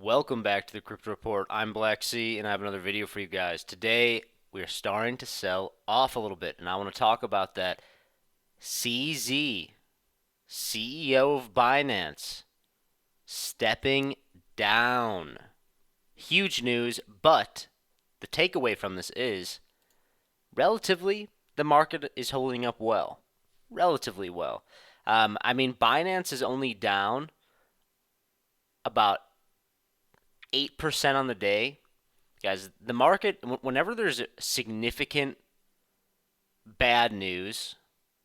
Welcome back to the Crypto Report. I'm Blacksea, and I have another video for you guys. Today, we are starting to sell off a little bit, and I want to talk about that. CZ, CEO of Binance, stepping down. Huge news, but the takeaway from this is, relatively, the market is holding up well. Relatively well. Binance is only down about 8% on the day. Guys, the market, whenever there's significant bad news,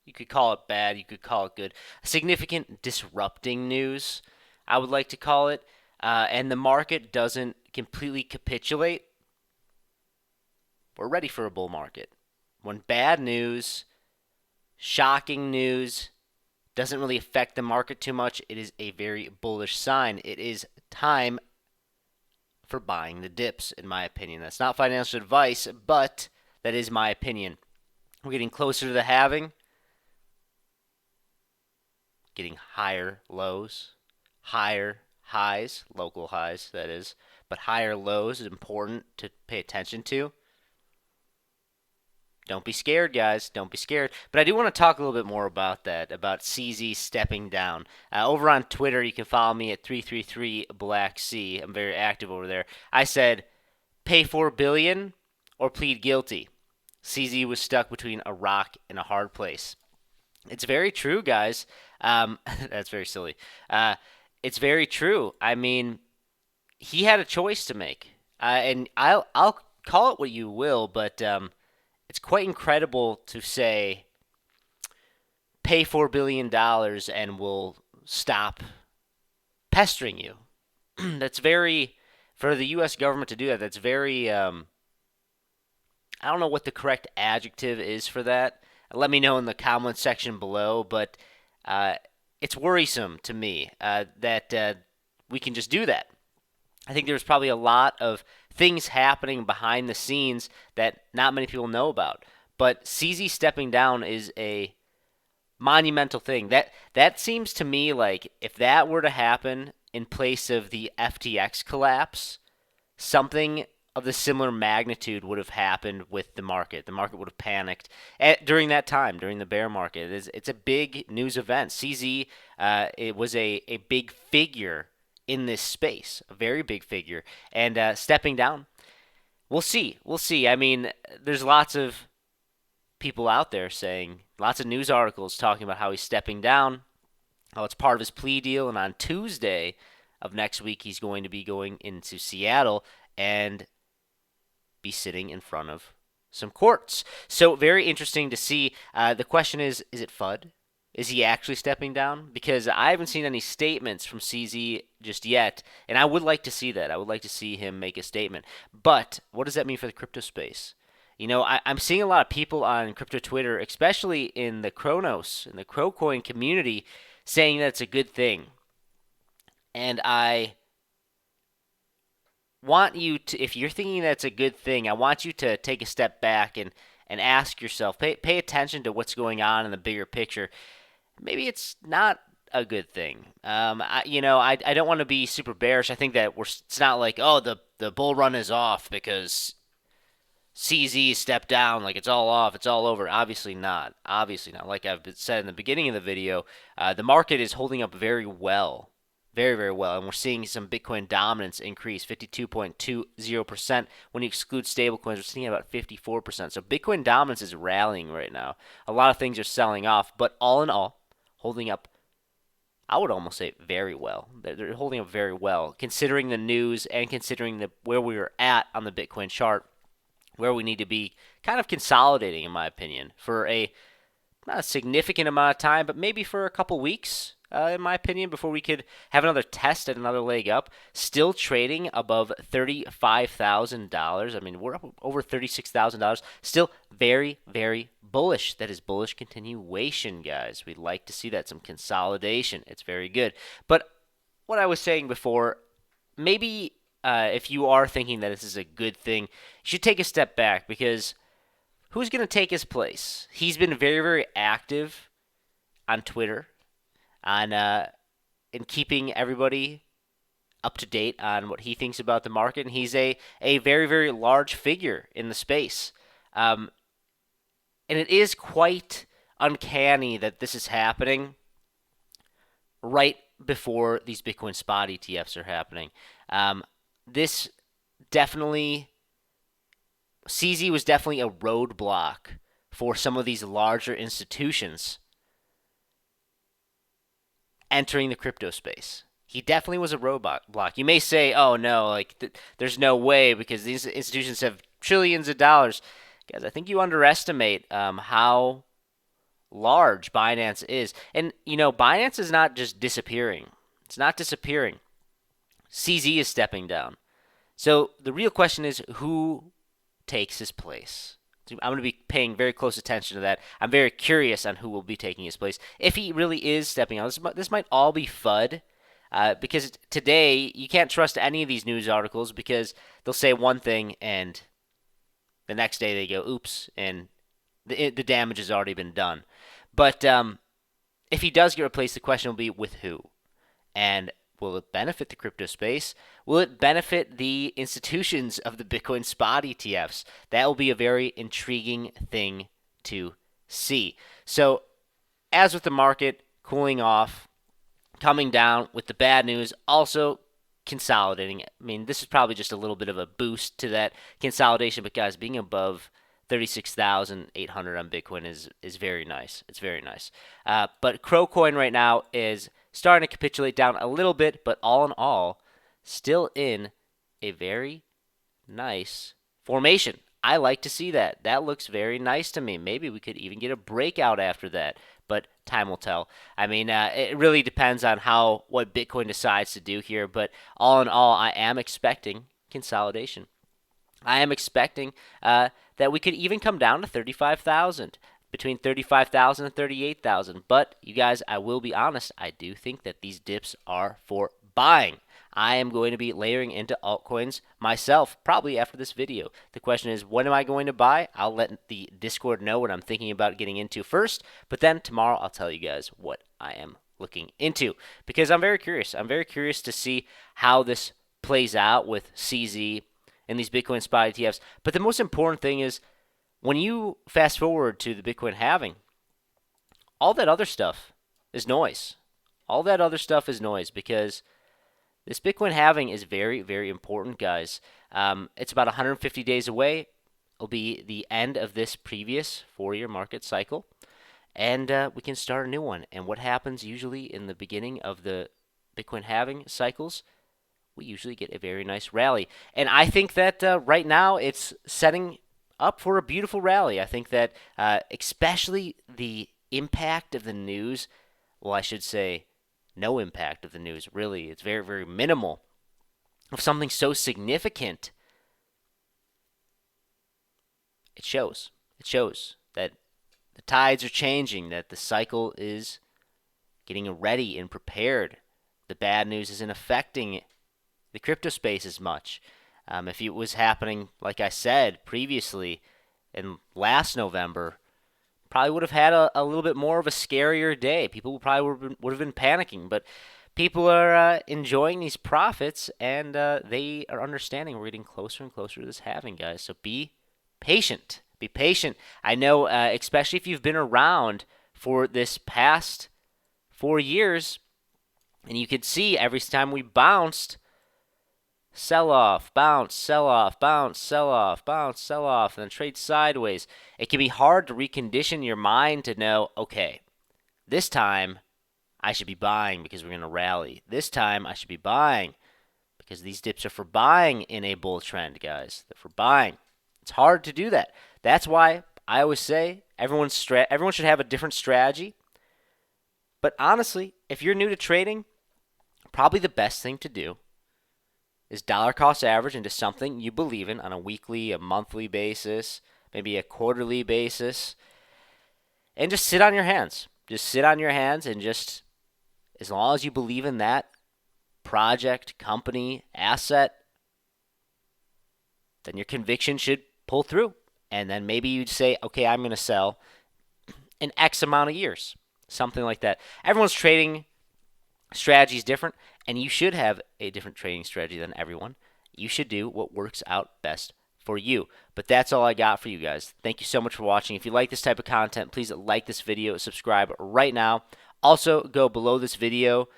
you could call it bad, you could call it good, significant disrupting news, I would like to call it, and the market doesn't completely capitulate, we're ready for a bull market. When bad news, shocking news, doesn't really affect the market too much, it is a very bullish sign. It is time for buying the dips, in my opinion. That's not financial advice, but that is my opinion. We're getting closer to the halving, getting higher lows, higher highs, local highs, that is, but higher lows is important to pay attention to. Don't be scared, guys. Don't be scared. But I do want to talk a little bit more about that, about CZ stepping down. Over on Twitter, you can follow me at 333Blacksea. I'm very active over there. I said, pay $4 billion or plead guilty. CZ was stuck between a rock and a hard place. It's very true, guys. That's very silly. It's very true. I mean, he had a choice to make. And I'll call it what you will, but it's quite incredible to say, pay $4 billion and we'll stop pestering you. That's very, for the U.S. government to do that, that's very, I don't know what the correct adjective is for that. Let me know in the comment section below, but it's worrisome to me that we can just do that. I think there's probably a lot of things happening behind the scenes that not many people know about. But CZ stepping down is a monumental thing. That seems to me like if that were to happen in place of the FTX collapse, something of the similar magnitude would have happened with the market. The market would have panicked during that time, during the bear market. It's a big news event. CZ, it was a big figure in this space, a very big figure, and stepping down. We'll see. We'll see. I mean, there's lots of people out there saying, lots of news articles talking about how he's stepping down, how it's part of his plea deal, and on Tuesday of next week, he's going to be going into Seattle and be sitting in front of some courts. So very interesting to see. The question is it FUD? Is he actually stepping down? Because I haven't seen any statements from CZ just yet, and I would like to see that. I would like to see him make a statement. But what does that mean for the crypto space? You know, I'm seeing a lot of people on crypto Twitter, especially in the Cronos, in the Crocoin community, saying that it's a good thing. And I want you to, if you're thinking that's a good thing, I want you to take a step back and ask yourself, pay attention to what's going on in the bigger picture. Maybe it's not a good thing. I don't want to be super bearish. I think that it's not like, oh, the bull run is off because CZ stepped down, like it's all off, it's all over. Obviously not. Obviously not. Like I've said in the beginning of the video, the market is holding up very well. Very, very well. And we're seeing some Bitcoin dominance increase, 52.20%. When you exclude stablecoins, we're seeing about 54%. So Bitcoin dominance is rallying right now. A lot of things are selling off, but all in all, holding up, I would almost say very well. They're holding up very well, considering the news and considering where we were at on the Bitcoin chart, where we need to be kind of consolidating, in my opinion, for not a significant amount of time, but maybe for a couple weeks, in my opinion, before we could have another test and another leg up. Still trading above $35,000. I mean, we're up over $36,000. Still very, very bullish. That is bullish continuation, guys. We'd like to see that, some consolidation. It's very good. But what I was saying before, maybe if you are thinking that this is a good thing, you should take a step back, because who's going to take his place? He's been very, very active on Twitter, in keeping everybody up to date on what he thinks about the market, and he's a very, very large figure in the space. And it is quite uncanny that this is happening right before these Bitcoin spot ETFs are happening. This definitely, CZ was definitely a roadblock for some of these larger institutions entering the crypto space. He definitely was a roadblock. You may say, "Oh no, like there's no way because these institutions have trillions of dollars." Guys, I think you underestimate how large Binance is. And, Binance is not just disappearing. It's not disappearing. CZ is stepping down. So the real question is who takes his place? I'm going to be paying very close attention to that. I'm very curious on who will be taking his place. If he really is stepping out, this might all be FUD. Because today, you can't trust any of these news articles because they'll say one thing and the next day they go, oops, and the damage has already been done. But if he does get replaced, the question will be with who? And will it benefit the crypto space? Will it benefit the institutions of the Bitcoin spot ETFs? That will be a very intriguing thing to see. So, as with the market cooling off, coming down with the bad news, also consolidating. I mean, this is probably just a little bit of a boost to that consolidation, but guys, being above 36,800 on Bitcoin is very nice. It's very nice. But Crocoin right now is starting to capitulate down a little bit, but all in all, still in a very nice formation. I like to see that. That looks very nice to me. Maybe we could even get a breakout after that, but time will tell. I mean, it really depends on what Bitcoin decides to do here, but all in all, I am expecting consolidation. I am expecting that we could even come down to 35,000, between 35,000 and 38,000. But you guys, I will be honest, I do think that these dips are for buying. I am going to be layering into altcoins myself, probably after this video. The question is, when am I going to buy? I'll let the Discord know what I'm thinking about getting into first, but then tomorrow I'll tell you guys what I am looking into, because I'm very curious. I'm very curious to see how this plays out with CZ and these Bitcoin spot ETFs. But the most important thing is, when you fast forward to the Bitcoin halving, all that other stuff is noise. All that other stuff is noise, because this Bitcoin halving is very, very important, guys. It's about 150 days away. It'll be the end of this previous 4-year market cycle, and we can start a new one. And what happens usually in the beginning of the Bitcoin halving cycles, we usually get a very nice rally. And I think that right now it's setting up for a beautiful rally. I think that especially the impact of the news, well, I should say no impact of the news, really. It's very, very minimal of something so significant. It shows. It shows that the tides are changing, that the cycle is getting ready and prepared. The bad news isn't affecting the crypto space as much. If it was happening, like I said previously, in last November, probably would have had a little bit more of a scarier day. People probably would have been panicking, but people are enjoying these profits, and they are understanding we're getting closer and closer to this halving, guys. So be patient. Be patient. I know, especially if you've been around for this past 4 years, and you could see every time we bounced, sell off, bounce, sell off, bounce, sell off, bounce, sell off, and then trade sideways. It can be hard to recondition your mind to know, okay, this time I should be buying because we're going to rally. This time I should be buying because these dips are for buying in a bull trend, guys. They're for buying. It's hard to do that. That's why I always say everyone should have a different strategy. But honestly, if you're new to trading, probably the best thing to do is dollar cost average into something you believe in on a weekly, a monthly basis, maybe a quarterly basis, and just sit on your hands. Just sit on your hands and just, as long as you believe in that project, company, asset, then your conviction should pull through. And then maybe you'd say, okay, I'm going to sell in X amount of years, something like that. Everyone's trading strategy is different, And you should have a different trading strategy than everyone. You should do what works out best for you. But that's all I got for you guys. Thank you so much for watching. If you like this type of content, please like this video, subscribe right now. Also, go below this video,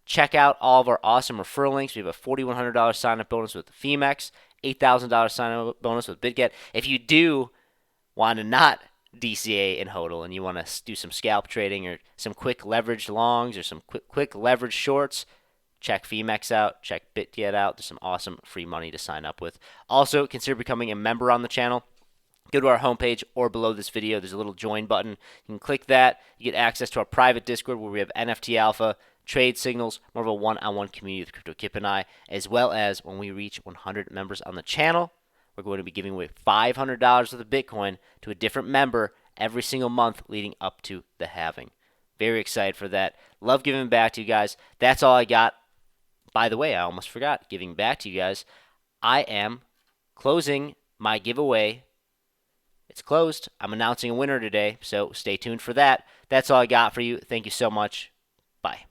check out all of our awesome referral links. We have a $4,100 sign-up bonus with Femex, $8,000 sign-up bonus with BitGet. If you do want to not DCA and HODL and you want to do some scalp trading or some quick leveraged longs or some quick leveraged shorts, check Femex out, check BitGet out. There's some awesome free money to sign up with. Also, consider becoming a member on the channel. Go to our homepage or below this video. There's a little join button. You can click that. You get access to our private Discord where we have NFT Alpha, trade signals, more of a one-on-one community with Crypto Kip and I, as well as when we reach 100 members on the channel, we're going to be giving away $500 worth of Bitcoin to a different member every single month leading up to the halving. Very excited for that. Love giving back to you guys. That's all I got. By the way, I almost forgot giving back to you guys. I am closing my giveaway. It's closed. I'm announcing a winner today, so stay tuned for that. That's all I got for you. Thank you so much. Bye.